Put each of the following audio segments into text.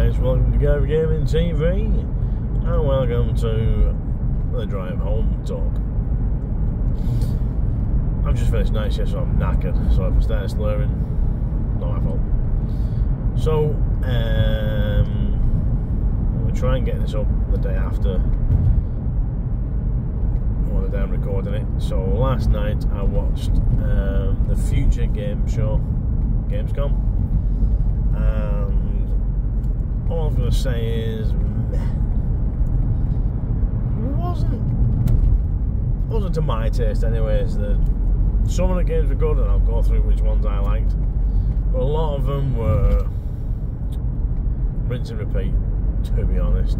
guys, welcome to Gary Gaming TV and welcome to the drive home talk. I've just finished night shift, so I'm knackered, so if I start slurring, not my fault. So we'll try and get this up the day after, or the day I'm recording it. So last night I watched the Future Game Show, Gamescom, and all I'm going to say is it wasn't to my taste anyways. Some of the games were good, and I'll go through which ones I liked, but a lot of them were rinse and repeat, to be honest.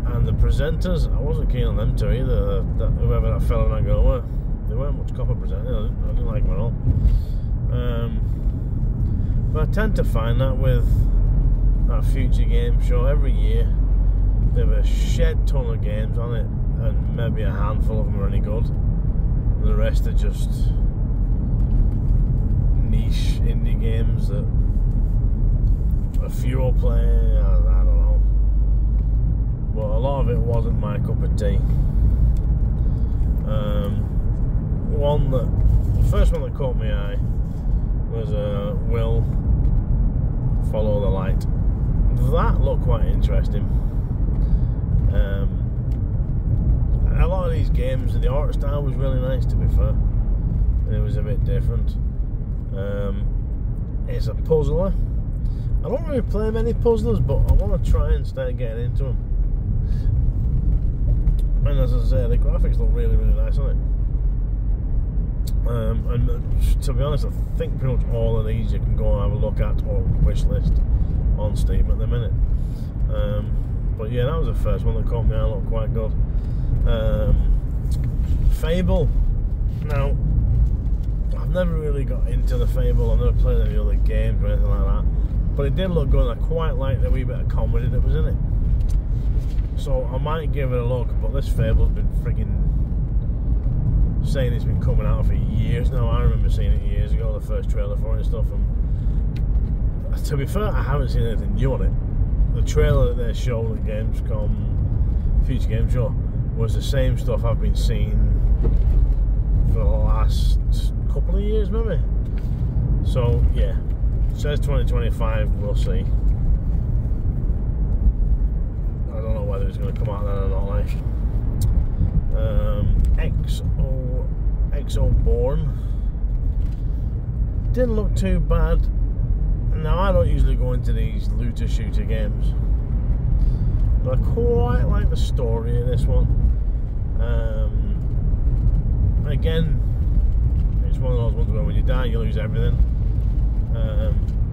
And the presenters, I wasn't keen on them too either. Whoever that fellow and that girl were, they weren't much copper presenting. I didn't like them at all. But I tend to find that with that Future Game Show, every year they have a shed ton of games on it, and maybe a handful of them are any good, and the rest are just niche indie games that a few will play. I don't know, but a lot of it wasn't my cup of tea. The first one that caught my eye was Will Follow the Light. That looked quite interesting. A lot of these games, the art style was really nice, to be fair, and it was a bit different. It's a puzzler. I don't really play many puzzlers, but I want to try and start getting into them. And as I say, the graphics look really, really nice on it. And to be honest, I think pretty much all of these you can go and have a look at or wish list on Steam at the minute. But yeah, that was the first one that caught me. I looked quite good. Fable. Now, I've never really got into the Fable. I've never played any other games or anything like that. But it did look good, and I quite liked the wee bit of comedy that was in it. So I might give it a look. But this Fable's been freaking saying it's been coming out for years now. I remember seeing it years ago, the first trailer for it and stuff. And to be fair, I haven't seen anything new on it. The trailer that they showed at Gamescom, Future Game Show, was the same stuff I've been seeing for the last couple of years, maybe. So yeah, it says 2025. We'll see. I don't know whether it's going to come out then or not. Like Exoborn didn't look too bad. Now, I don't usually go into these looter shooter games, but I quite like the story of this one. Again, it's one of those ones where when you die you lose everything,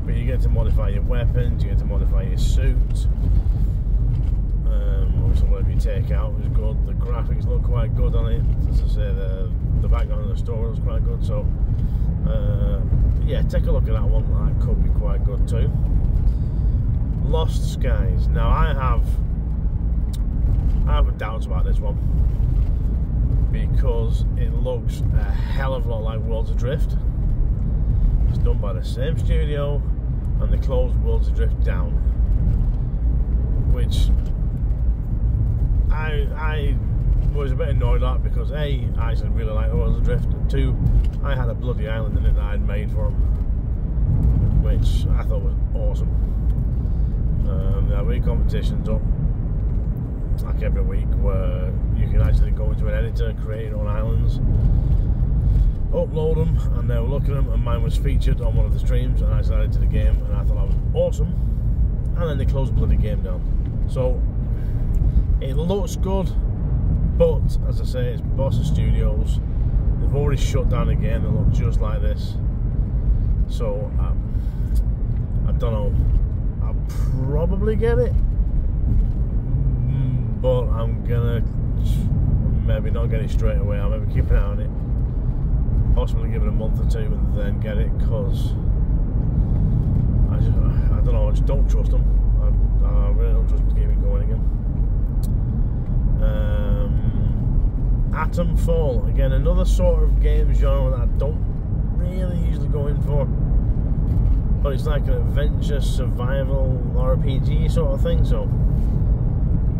but you get to modify your weapons, you get to modify your suit. Obviously whatever you take out is good. The graphics look quite good on it. As I say, the background of the story looks quite good, so yeah, take a look at that one. That could be quite good too. Lost Skies. Now I have doubts about this one because it looks a hell of a lot like Worlds Adrift. It's done by the same studio, and they closed Worlds Adrift down, which I was a bit annoyed at, because A, I actually really like Worlds Adrift, and 2, I had a bloody island in it that I'd made for them, which I thought was awesome. There are competitions up like every week where you can actually go into an editor, create your own islands, upload them, and they were looking at them, and mine was featured on one of the streams, and I started to the game, and I thought that was awesome. And then they closed the bloody game down. So it looks good, but as I say, it's Boston Studios. They've already shut down a game that looked just like this. So I don't know. I'll probably get it, but I'm gonna maybe not get it straight away. I'll maybe keep an eye on it, possibly give it a month or 2 and then get it, because I don't know, I just don't trust them. I really don't trust them to keep it going again. Atomfall, again, another sort of game genre that I don't really usually go in for. but it's like an adventure survival RPG sort of thing, so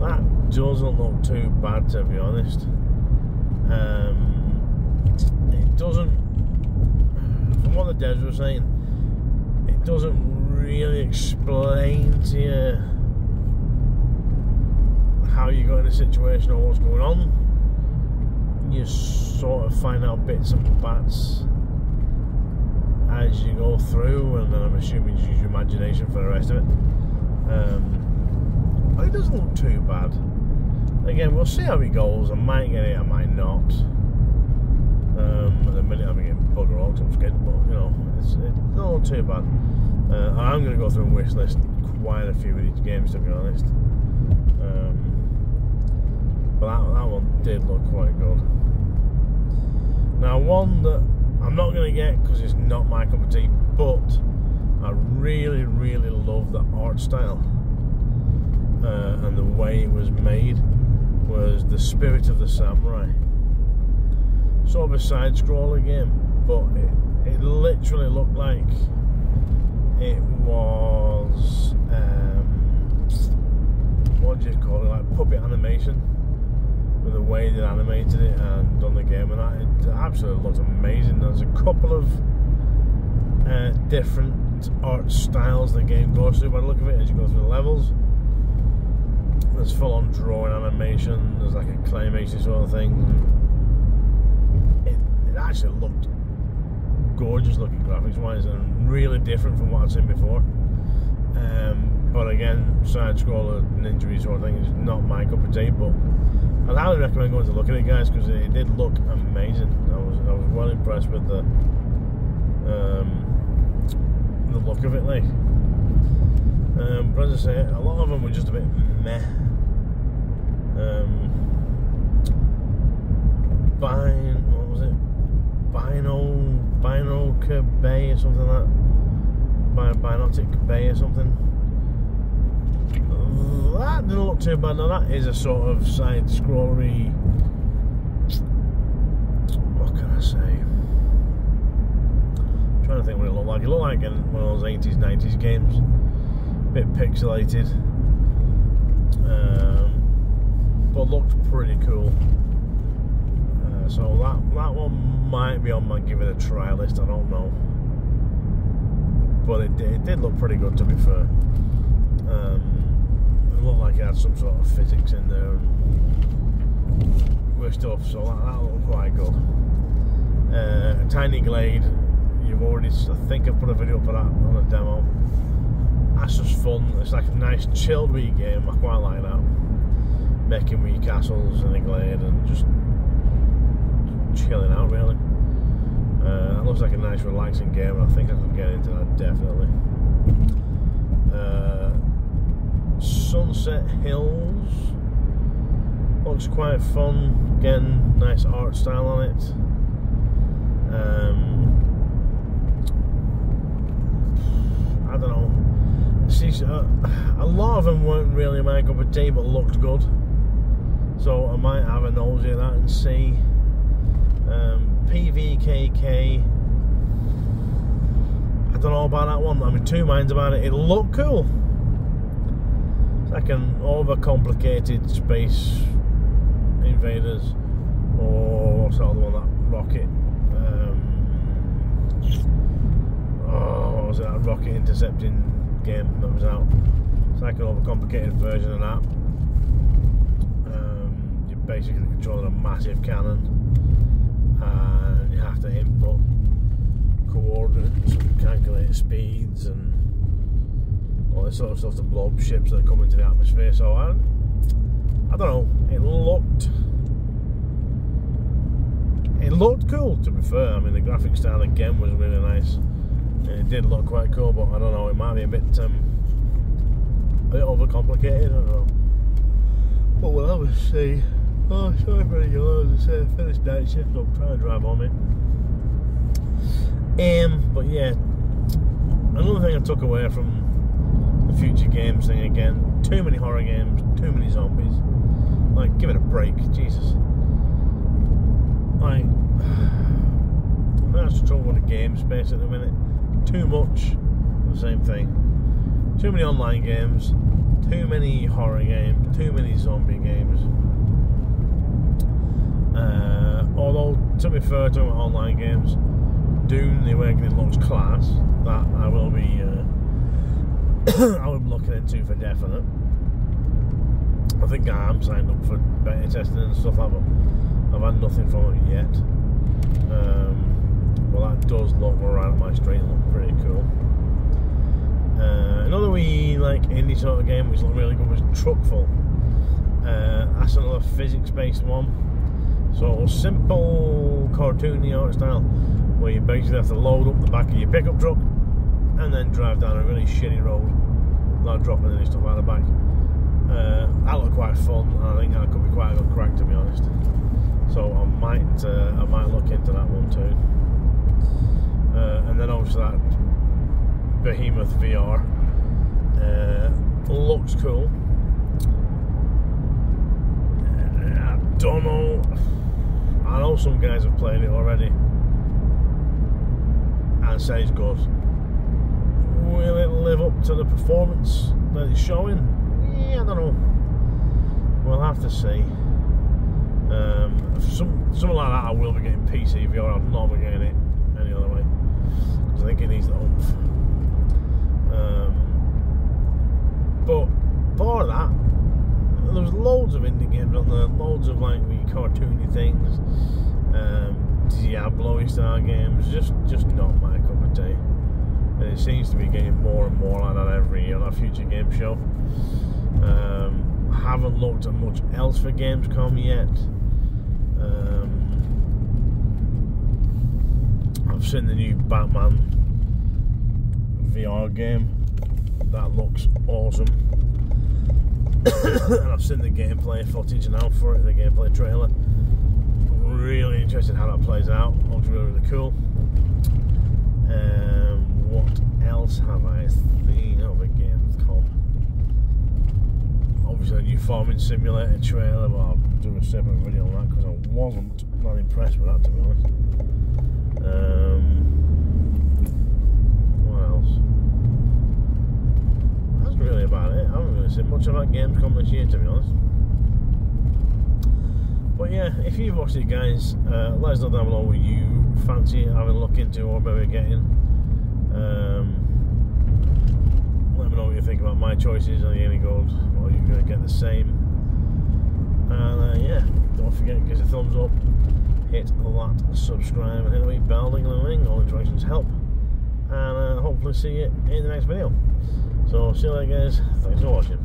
that doesn't look too bad, to be honest. It doesn't, from what the devs were saying, it doesn't really explain to you how you got in a situation or what's going on. You sort of find out bits and bats as you go through, and then I'm assuming you use your imagination for the rest of it. But it doesn't look too bad. Again, we'll see how it goes. I might get it, I might not. At the minute I'm getting bugger all, I'm scared, but you know, it doesn't look too bad. I'm going to go through and wish list quite a few of these games, to be honest. But that one did look quite good. Now, one that I'm not going to get because it's not my cup of tea, but I really, really love the art style and the way it was made, was The Spirit of the Samurai. Sort of a side-scroller game, but it literally looked like it was what do you call it, like puppet animation, with the way they animated it and done the game, and that it absolutely looked amazing. There's a couple of different art styles the game goes through by the look of it as you go through the levels. There's full-on drawing animation, there's like a claymation sort of thing. It actually looked gorgeous looking graphics wise, and really different from what I'd seen before. But again, side-scroller ninja sort of thing is not my cup of tea, but I'd highly recommend going to look at it, guys, because it did look amazing. I was well impressed with the look of it, like. But as I say, a lot of them were just a bit meh. What was it? Binoka Bay or something like that. Binotic Bay or something. That didn't look too bad. Now that is a sort of side-scrollery. What can I say? I'm trying to think what it looked like. It looked like in one of those 80s, 90s games. A bit pixelated, but looked pretty cool. So that one might be on my give it a try list. I don't know, but it did look pretty good, to be fair. It looked like it had some sort of physics in there and with stuff, so that looked quite good. Tiny Glade, you've already, I think I've put a video up of that on a demo. That's just fun. It's like a nice chilled wee game. I quite like that. Making wee castles in a glade and just chilling out, really. That looks like a nice relaxing game, and I think I could get into that, definitely. Sunset Hills looks quite fun. Again, nice art style on it. I don't know. See, a lot of them weren't really my cup of tea, but looked good. So I might have a nosy at that and see. PVKK. I don't know about that one. I'm in two minds about it. It looked cool. It's like an overcomplicated Space Invaders, or what's the other one? That Rocket. What was it? That rocket intercepting game that was out. It's like an overcomplicated version of that. You're basically controlling a massive cannon, and you have to input coordinates and calculate speeds and all this sort of stuff to blow up ships that come into the atmosphere. So I don't know, it looked cool, to be fair. I mean, the graphic style again was really nice. It did look quite cool, but I don't know, it might be a bit overcomplicated, I don't know. But we'll have to see. Oh, sorry for the yellow, as I say, I finished night shift, so I'm trying to drive home in. But yeah, another thing I took away from the future games thing again, too many horror games, too many zombies. Like, give it a break, Jesus. Like, that's the trouble with the game space at the minute. Too much the same thing. Too many online games, too many horror games, too many zombie games. Although, to be fair to online games, Dune: The Awakening looks class. That I will be looking into for definite. I think I am signed up for beta testing and stuff like that, but I've had nothing from it yet. Well, that does look right up my street, look pretty cool. Another wee indie sort of game which looked really good was Truckful. That's another physics-based one. So simple, cartoony art style, where you basically have to load up the back of your pickup truck and then drive down a really shitty road without dropping any stuff out of the back. That looked quite fun, and I think that could be quite a good crack, to be honest. So I might look into that one too. And then obviously that Behemoth VR looks cool. I don't know. I know some guys have played it already and say it's good. Will it live up to the performance that it's showing? Yeah, I don't know. We'll have to see. Something like that I will be getting PC VR. I'm not be getting it any other way, because I think it needs the oomph. But for that, there's loads of indie games on there, loads of wee cartoony things, Diablo style games, just not my cup of tea. And it seems to be getting more and more like that every year on our Future Game Show. Haven't looked at much else for Gamescom yet. I've seen the new Batman VR game. That looks awesome. And I've seen the gameplay footage now for it, the gameplay trailer. Really interested how that plays out. Looks really, really cool. What else have I seen over Gamescom? Obviously a new Farming Simulator trailer, but I'll do a separate video on that because I wasn't not impressed with that, to be honest. What else? That's really about it. I haven't really seen much about Gamescom this year, to be honest. But yeah, if you've watched it, guys, let us know down below what you fancy having a look into or maybe getting. Let me know what you think about my choices. Are they any good? Or are you going to get the same? And yeah, don't forget to give us a thumbs up, hit that subscribe, and hit the wee bell, ding-a-ling-ling. All interactions help. And hopefully see you in the next video. So see you later, guys. Thanks for watching.